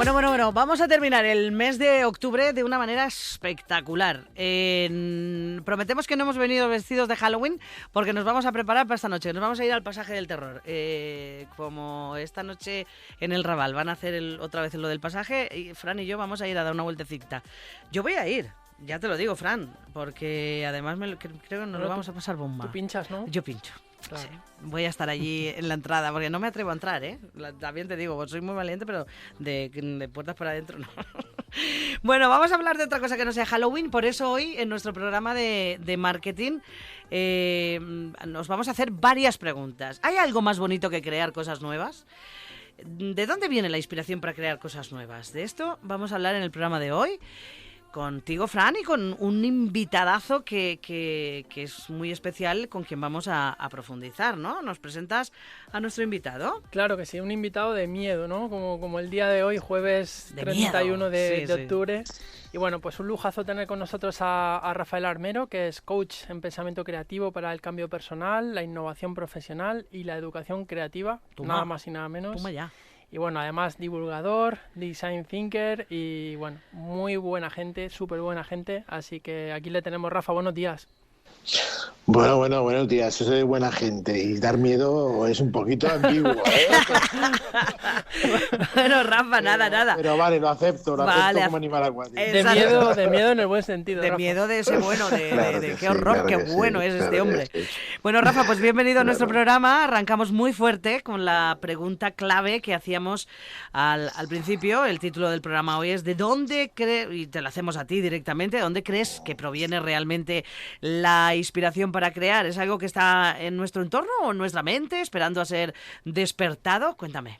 Bueno, vamos a terminar el mes de octubre de una manera espectacular. Prometemos que no hemos venido vestidos de Halloween porque nos vamos a preparar para esta noche. Nos vamos a ir al pasaje del terror. Como esta noche en el Raval van a hacer otra vez lo del pasaje, y Fran y yo vamos a ir a dar una vueltecita. Yo voy a ir. Ya te lo digo, Fran, porque además creo que nos lo vamos a pasar bomba. Tú pinchas, ¿no? Yo pincho. Claro. Sí. Voy a estar allí en la entrada, porque no me atrevo a entrar, ¿eh? También te digo, soy muy valiente, pero de puertas para adentro no. Bueno, vamos a hablar de otra cosa que no sea Halloween, por eso hoy en nuestro programa de marketing nos vamos a hacer varias preguntas. ¿Hay algo más bonito que crear cosas nuevas? ¿De dónde viene la inspiración para crear cosas nuevas? De esto vamos a hablar en el programa de hoy. Contigo, Fran, y con un invitadazo que es muy especial, con quien vamos a profundizar, ¿no? ¿Nos presentas a nuestro invitado? Claro que sí, un invitado de miedo, ¿no? Como el día de hoy, jueves de 31 de sí. octubre. Y bueno, pues un lujazo tener con nosotros a Rafael Armero, que es coach en pensamiento creativo para el cambio personal, la innovación profesional y la educación creativa. Nada más y nada menos. Toma ya. Y bueno, además divulgador, design thinker y bueno, muy buena gente, súper buena gente. Así que aquí le tenemos. Rafa, buenos días. Bueno, buenos días. Eso de buena gente y dar miedo es un poquito ambiguo, ¿eh? Bueno, Rafa, nada. Pero vale, lo acepto como animal acuático. De miedo en el buen sentido, de Rafa. Miedo de ese bueno, Claro de qué sí, horror, claro qué bueno sí, es claro este hombre. Sí. Bueno, Rafa, pues bienvenido a nuestro programa. Arrancamos muy fuerte con la pregunta clave que hacíamos al principio. El título del programa hoy es ¿de dónde crees, y te la hacemos a ti directamente, ¿de dónde crees que proviene realmente la inspiración para crear? ¿Es algo que está en nuestro entorno o en nuestra mente, esperando a ser despertado? Cuéntame.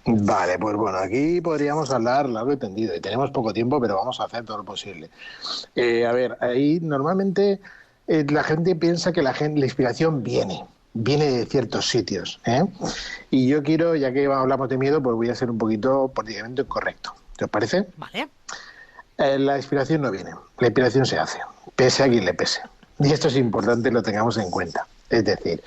Vale, pues bueno, aquí podríamos hablar largo y tendido y tenemos poco tiempo, pero vamos a hacer todo lo posible. A ver, ahí normalmente la gente piensa que la inspiración viene de ciertos sitios, ¿eh? Y yo quiero, ya que hablamos de miedo, pues voy a ser un poquito políticamente correcto. ¿Te os parece? Vale. La inspiración no viene, la inspiración se hace, pese a quien le pese. Y esto es importante, lo tengamos en cuenta. Es decir,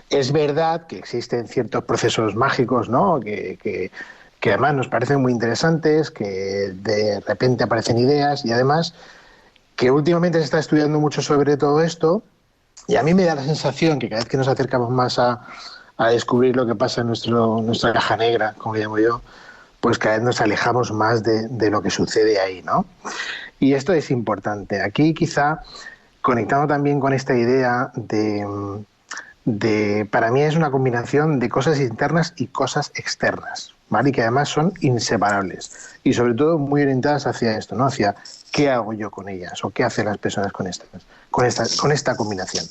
es verdad que existen ciertos procesos mágicos, ¿no? que además nos parecen muy interesantes, que de repente aparecen ideas y además que últimamente se está estudiando mucho sobre todo esto y a mí me da la sensación que cada vez que nos acercamos más a descubrir lo que pasa en nuestra caja negra, como le llamo yo, pues cada vez nos alejamos más de lo que sucede ahí, ¿no? Y esto es importante. Aquí quizá conectando también con esta idea para mí es una combinación de cosas internas y cosas externas, ¿vale? Y que además son inseparables y sobre todo muy orientadas hacia esto, ¿no? Hacia qué hago yo con ellas o qué hacen las personas con esta combinación.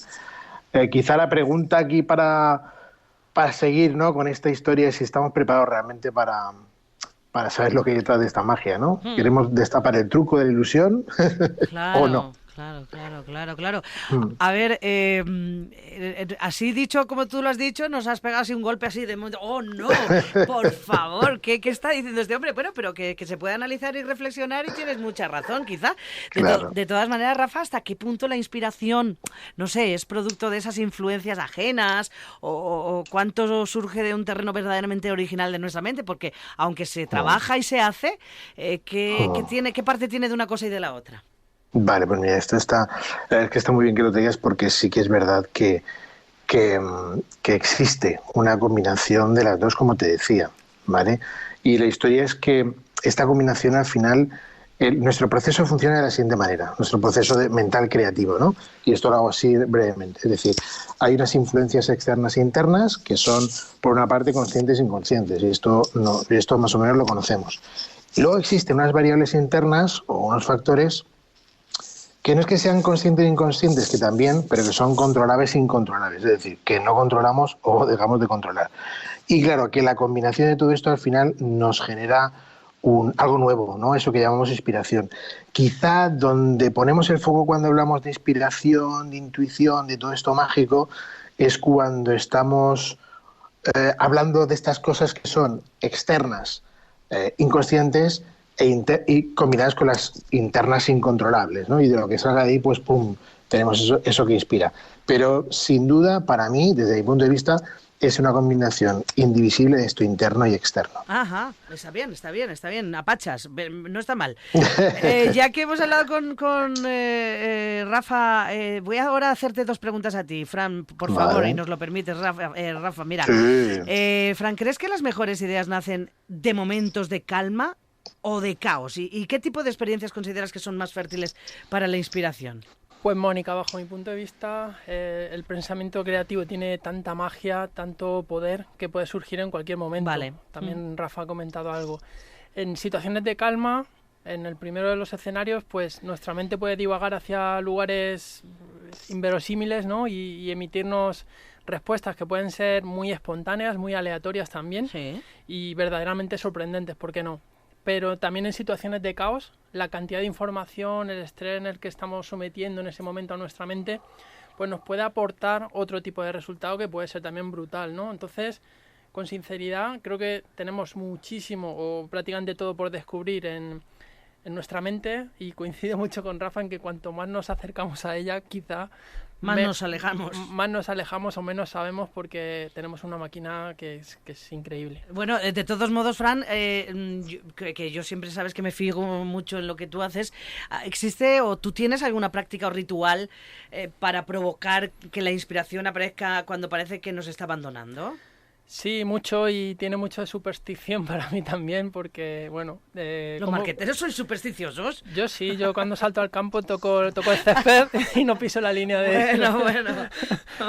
Quizá la pregunta aquí para seguir, ¿no? Con esta historia es si estamos preparados realmente para saber lo que hay detrás de esta magia, ¿no? ¿Queremos destapar el truco de la ilusión o no? Claro. A ver, así dicho como tú lo has dicho, nos has pegado así un golpe así de ¡oh, no! Por favor, ¿qué está diciendo este hombre? Bueno, pero que se puede analizar y reflexionar y tienes mucha razón, quizá. Claro. De todas maneras, Rafa, ¿hasta qué punto la inspiración, no sé, es producto de esas influencias ajenas o cuánto surge de un terreno verdaderamente original de nuestra mente? Porque aunque se trabaja y se hace, ¿qué parte tiene de una cosa y de la otra? Vale, pues mira, esto está muy bien que lo digas porque sí que es verdad que existe una combinación de las dos, como te decía, ¿vale? Y la historia es que esta combinación al final, nuestro proceso funciona de la siguiente manera, nuestro proceso mental creativo, ¿no? Y esto lo hago así brevemente, es decir, hay unas influencias externas e internas que son, por una parte, conscientes e inconscientes, y esto más o menos lo conocemos. Y luego existen unas variables internas o unos factores que no es que sean conscientes e inconscientes, que también, pero que son controlables e incontrolables, es decir, que no controlamos o dejamos de controlar. Y claro, que la combinación de todo esto al final nos genera algo nuevo, ¿no? Eso que llamamos inspiración. Quizá donde ponemos el foco cuando hablamos de inspiración, de intuición, de todo esto mágico, es cuando estamos hablando de estas cosas que son externas, inconscientes, y combinadas con las internas incontrolables, ¿no? Y de lo que salga de ahí, pues pum, tenemos eso que inspira. Pero sin duda, para mí, desde mi punto de vista, es una combinación indivisible de esto interno y externo. Ajá, está bien, apachas, no está mal. Ya que hemos hablado con Rafa, voy ahora a hacerte 2 preguntas a ti, Fran, por favor, y nos lo permites, Rafa, mira. Sí. Fran, ¿crees que las mejores ideas nacen de momentos de calma o de caos? ¿Y qué tipo de experiencias consideras que son más fértiles para la inspiración? Pues Mónica, bajo mi punto de vista, el pensamiento creativo tiene tanta magia, tanto poder, que puede surgir en cualquier momento. Vale. También Rafa ha comentado algo. En situaciones de calma, en el primero de los escenarios, pues nuestra mente puede divagar hacia lugares inverosímiles, ¿no? y emitirnos respuestas que pueden ser muy espontáneas, muy aleatorias también, sí, y verdaderamente sorprendentes, ¿por qué no? Pero también en situaciones de caos, la cantidad de información, el estrés en el que estamos sometiendo en ese momento a nuestra mente, pues nos puede aportar otro tipo de resultado que puede ser también brutal, ¿no? Entonces, con sinceridad, creo que tenemos muchísimo o prácticamente todo por descubrir en nuestra mente, y coincido mucho con Rafa en que cuanto más nos acercamos a ella, quizá más nos alejamos. Más nos alejamos o menos sabemos, porque tenemos una máquina que es increíble. Bueno, de todos modos, Fran, que yo siempre sabes que me fijo mucho en lo que tú haces, ¿existe o tú tienes alguna práctica o ritual para provocar que la inspiración aparezca cuando parece que nos está abandonando? Sí, mucho, y tiene mucho de superstición para mí también, porque, bueno... ¿Los marqueteros sois supersticiosos? Yo sí, yo cuando salto al campo toco el césped y no piso la línea de...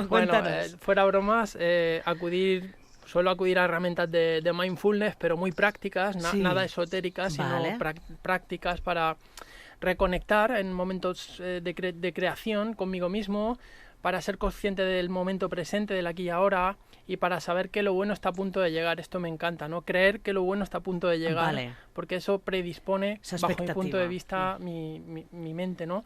Bueno, fuera bromas, suelo acudir a herramientas de mindfulness, pero muy prácticas, sí, nada esotéricas, sino prácticas para reconectar en momentos de creación conmigo mismo, para ser consciente del momento presente, del aquí y ahora, y para saber que lo bueno está a punto de llegar. Esto me encanta, ¿no? Creer que lo bueno está a punto de llegar, porque eso predispone, bajo mi punto de vista, mi mente, ¿no?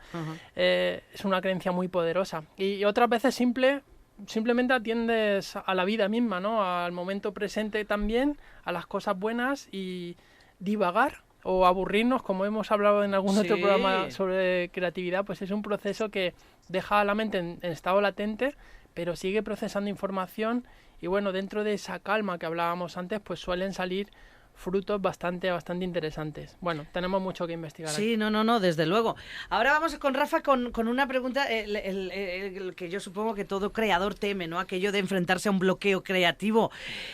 Es una creencia muy poderosa. Y otras veces simplemente atiendes a la vida misma, ¿no? Al momento presente también, a las cosas buenas, y divagar o aburrirnos, como hemos hablado en algún otro programa sobre creatividad, pues es un proceso que deja a la mente en estado latente, pero sigue procesando información, y bueno, dentro de esa calma que hablábamos antes, pues suelen salir frutos bastante interesantes. Bueno, tenemos mucho que investigar. Sí, aquí. No, desde luego. Ahora vamos con Rafa con una pregunta el que yo supongo que todo creador teme, ¿no? Aquello de enfrentarse a un bloqueo creativo.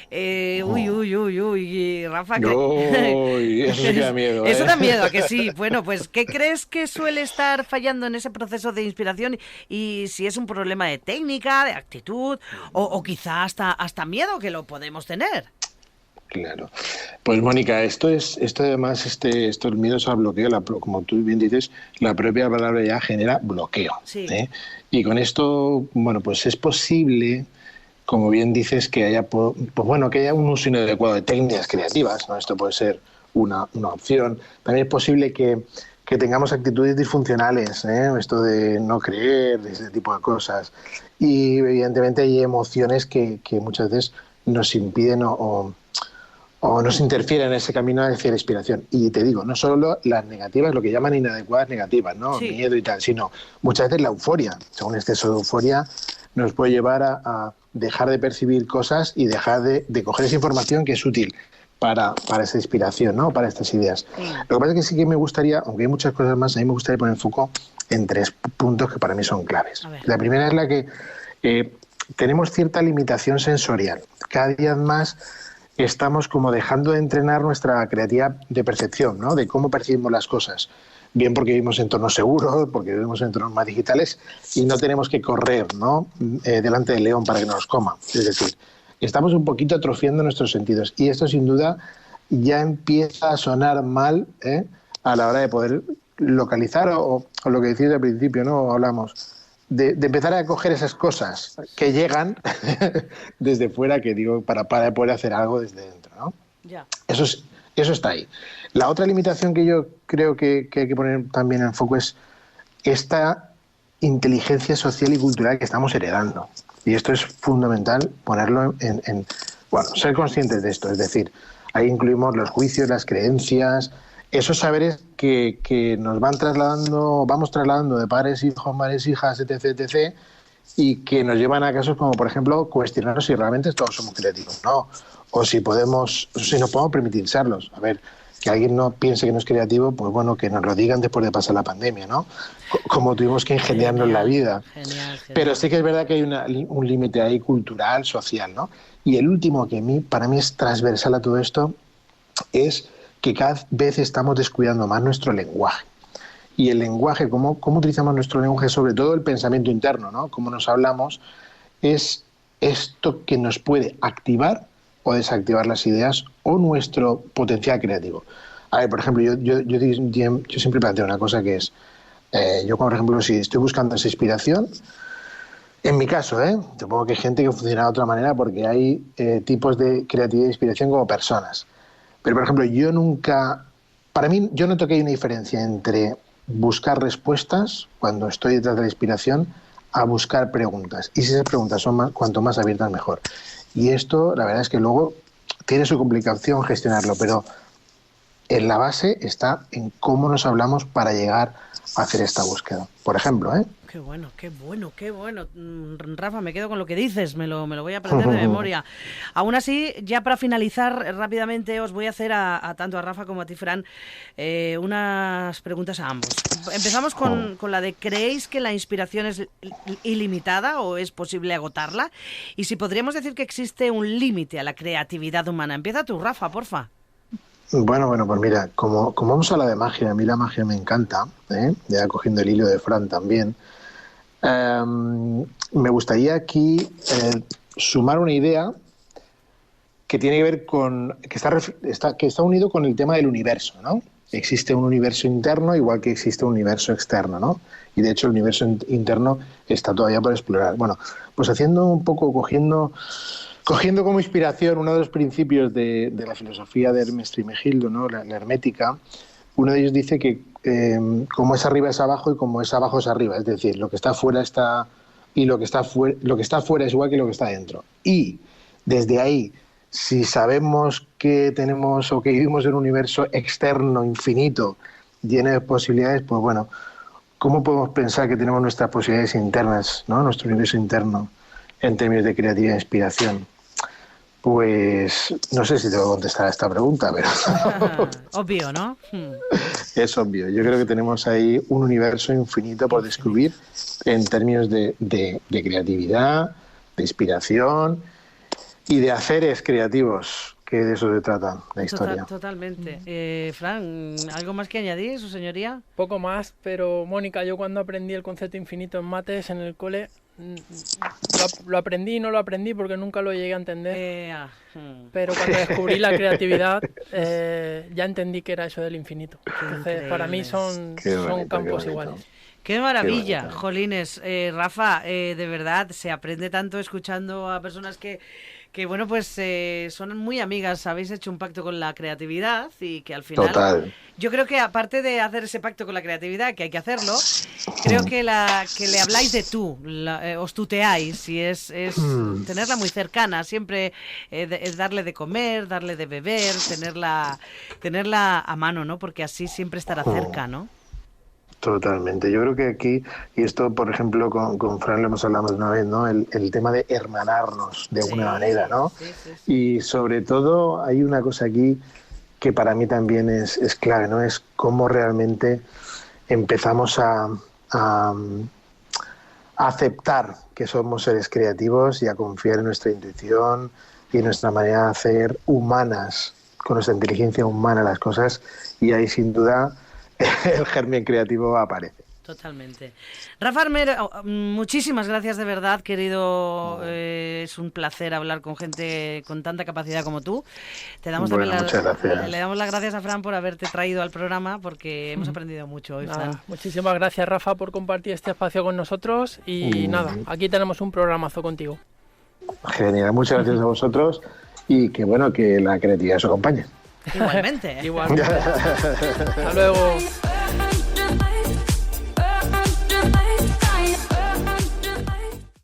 Uy, Rafa. Eso sí que da miedo. Eso da miedo, ¿a que sí? Bueno, pues, ¿qué crees que suele estar fallando en ese proceso de inspiración? Y si es un problema de técnica, de actitud, o quizá hasta miedo, que lo podemos tener. Claro. Pues Mónica, esto además, estos miedos al bloqueo, como tú bien dices, la propia palabra ya genera bloqueo. Sí. Y con esto, bueno, pues es posible, como bien dices, que haya un uso inadecuado de técnicas creativas, ¿no? Esto puede ser una opción. También es posible que tengamos actitudes disfuncionales, esto de no creer, de ese tipo de cosas. Y evidentemente hay emociones que muchas veces nos impiden o nos interfieren en ese camino hacia la inspiración. Y te digo, no solo las negativas, lo que llaman inadecuadas negativas, ¿no? Sí. Miedo y tal, sino muchas veces la euforia. Un exceso de euforia nos puede llevar a dejar de percibir cosas y dejar de coger esa información que es útil para esa inspiración, ¿no? Para estas ideas. Sí. Lo que pasa es que sí que me gustaría, aunque hay muchas cosas más, a mí me gustaría poner el foco en 3 puntos que para mí son claves. La primera es la que tenemos cierta limitación sensorial. Cada día más estamos como dejando de entrenar nuestra creatividad de percepción, ¿no? De cómo percibimos las cosas. Bien porque vivimos en entornos seguros, porque vivimos en entornos más digitales y no tenemos que correr, ¿no? Delante del león para que nos coma. Es decir, estamos un poquito atrofiando nuestros sentidos, y esto sin duda ya empieza a sonar mal a la hora de poder localizar o lo que decís al principio, ¿no? Hablamos de empezar a coger esas cosas que llegan desde fuera, que digo, para poder hacer algo desde dentro, ¿no? Ya. Eso está ahí. La otra limitación que yo creo que hay que poner también en foco es esta inteligencia social y cultural que estamos heredando. Y esto es fundamental ponerlo ser conscientes de esto. Es decir, ahí incluimos los juicios, las creencias, esos saberes que nos vamos trasladando de padres, hijos, madres, hijas, etc., y que nos llevan a casos como, por ejemplo, cuestionarnos si realmente todos somos creativos, ¿no? O si nos podemos permitir serlos. A ver, que alguien no piense que no es creativo, pues bueno, que nos lo digan después de pasar la pandemia, ¿no? Como tuvimos que ingeniarnos la vida. Genial. Pero sí que es verdad que hay un límite ahí cultural, social, ¿no? Y el último que para mí es transversal a todo esto es que cada vez estamos descuidando más nuestro lenguaje. Y el lenguaje, cómo utilizamos nuestro lenguaje, sobre todo el pensamiento interno, ¿no? Cómo nos hablamos, es esto que nos puede activar o desactivar las ideas o nuestro potencial creativo. A ver, por ejemplo, yo siempre planteo una cosa que es, yo por ejemplo, si estoy buscando esa inspiración, en mi caso, supongo que hay gente que funciona de otra manera porque hay tipos de creatividad e inspiración como personas. Pero, por ejemplo, yo noto que hay una diferencia entre buscar respuestas cuando estoy detrás de la inspiración a buscar preguntas. Y si esas preguntas son cuanto más abiertas, mejor. Y esto, la verdad es que luego tiene su complicación gestionarlo, pero en la base está en cómo nos hablamos para llegar a hacer esta búsqueda. Por ejemplo, Qué bueno. Rafa, me quedo con lo que dices, me lo voy a aprender de memoria. Aún así, ya para finalizar rápidamente, os voy a hacer tanto a Rafa como a ti, Fran, unas preguntas a ambos. Empezamos con la de, ¿creéis que la inspiración es ilimitada o es posible agotarla? Y si podríamos decir que existe un límite a la creatividad humana. Empieza tú, Rafa, porfa. Bueno, pues mira, como vamos a hablar de magia, a mí la magia me encanta, ya cogiendo el hilo de Fran también, me gustaría aquí sumar una idea que tiene que ver con, que está unido con el tema del universo, ¿no? Existe un universo interno igual que existe un universo externo, ¿no? Y de hecho el universo interno está todavía por explorar. Bueno, pues haciendo un poco, cogiendo como inspiración uno de los principios de la filosofía de Hermes Trismegisto, ¿no? La hermética, uno de ellos dice que como es arriba es abajo y como es abajo es arriba, es decir, lo que está fuera está y lo que está fuera es igual que lo que está dentro. Y desde ahí, si sabemos que tenemos o que vivimos en un universo externo infinito, lleno de posibilidades, pues bueno, ¿cómo podemos pensar que tenemos nuestras posibilidades internas, ¿no? Nuestro universo interno en términos de creatividad e inspiración? Pues no sé si te voy a contestar a esta pregunta, pero... Obvio, ¿no? Es obvio. Yo creo que tenemos ahí un universo infinito por descubrir en términos de creatividad, de inspiración y de haceres creativos, que de eso se trata la historia. Totalmente. Fran, ¿algo más que añadir, su señoría? Poco más, pero Mónica, yo cuando aprendí el concepto infinito en mates en el cole... Lo aprendí y no lo aprendí porque nunca lo llegué a entender, pero cuando descubrí la creatividad ya entendí que era eso del infinito. Entonces, para mí son campos iguales. ¡Qué maravilla! Jolines, Rafa, de verdad, se aprende tanto escuchando a personas que bueno, pues son muy amigas, habéis hecho un pacto con la creatividad y que al final... Total. Yo creo que aparte de hacer ese pacto con la creatividad, que hay que hacerlo, creo que le habláis de tú, os tuteáis y es tenerla muy cercana, siempre es darle de comer, darle de beber, tenerla a mano, ¿no? Porque así siempre estará cerca, ¿no? Totalmente. Yo creo que aquí, y esto por ejemplo con Fran lo hemos hablado una vez, ¿no? El tema de hermanarnos de alguna manera, ¿no? Sí. Y sobre todo hay una cosa aquí que para mí también es clave, ¿no? Es cómo realmente empezamos a aceptar que somos seres creativos y a confiar en nuestra intuición y en nuestra manera de hacer humanas, con nuestra inteligencia humana las cosas, y ahí sin duda el germen creativo aparece. Totalmente. Rafa Armero, muchísimas gracias de verdad, querido. Es un placer hablar con gente con tanta capacidad como tú. Le damos las gracias a Fran por haberte traído al programa porque hemos aprendido mucho hoy, Fran. Muchísimas gracias, Rafa, por compartir este espacio con nosotros y nada, aquí tenemos un programazo contigo. Genial, muchas gracias a vosotros y que bueno, que la creatividad os acompañe. Igualmente. Igualmente. Hasta luego.